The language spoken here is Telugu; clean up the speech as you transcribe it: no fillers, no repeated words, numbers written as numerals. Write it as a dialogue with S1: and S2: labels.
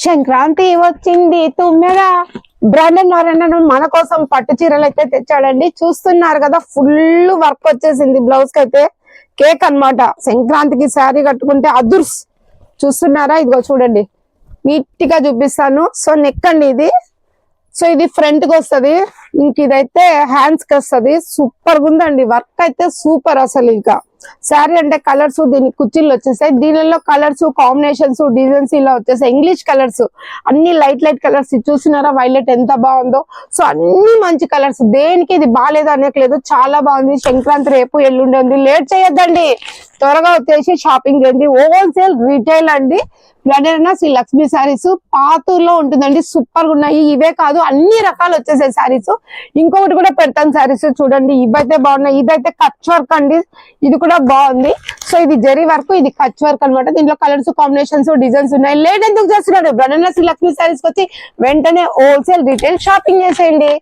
S1: సంక్రాంతి వచ్చింది తుమ్మెద. బ్రాండెడ్ నారాయణ మన కోసం పట్టు చీరలు అయితే తెచ్చాడండి. చూస్తున్నారు కదా, ఫుల్ వర్క్ వచ్చేసింది బ్లౌజ్ కి అయితే. కేక్ అన్నమాట. సంక్రాంతికి శారీ కట్టుకుంటే అదుర్స్. చూస్తున్నారా, ఇదిగో చూడండి, నీట్ గా చూపిస్తాను. సో నెక్ అండి ఇది. సో ఇది ఫ్రంట్ కి వస్తుంది, ఇంక ఇదైతే హ్యాండ్స్ కి వస్తుంది. సూపర్ గా ఉందండి, వర్క్ అయితే సూపర్ అసలు. ఇంకా శారీ అంటే కలర్స్ దీనికి కుర్చీలు వచ్చేసాయి. దీనిలో కలర్స్ కాంబినేషన్స్ డిజైన్స్ ఇలా వచ్చేసాయి. ఇంగ్లీష్ కలర్స్ అన్ని లైట్ లైట్ కలర్స్. చూసినారా వైలెట్ ఎంత బాగుందో. సో అన్ని మంచి కలర్స్, దేనికి ఇది బాగాలేదు అనేకలేదు, చాలా బాగుంది. సంక్రాంతి రేపు ఎల్లుండి ఉంది, లేట్ చేయొద్దండి, త్వరగా వచ్చేసి షాపింగ్ చేయండి. హోల్సేల్ రీటైల్ అండి. శ్రీ లక్ష్మీ శారీస్ పాతూరులో ఉంటుందండి. సూపర్ గా ఉన్నాయి. ఇవే కాదు, అన్ని రకాలు వచ్చేసాయి శారీస్. ఇంకొకటి కూడా పెడతాను శారీస్, చూడండి ఇవైతే బాగున్నాయి. ఇదైతే కచ్ వర్క్ అండి, ఇది కూడా బాగుంది. సో ఇది జరీ వర్క్, ఇది కచ్ వర్క్ అనమాట. దీంట్లో కలర్స్ కాంబినేషన్స్ డిజైన్స్ ఉన్నాయి. లేట్ ఎందుకు చేస్తున్నాడు, శ్రీ లక్ష్మీ శారీస్ కి వచ్చి వెంటనే హోల్సేల్ రీటైల్ షాపింగ్ చేసేయండి.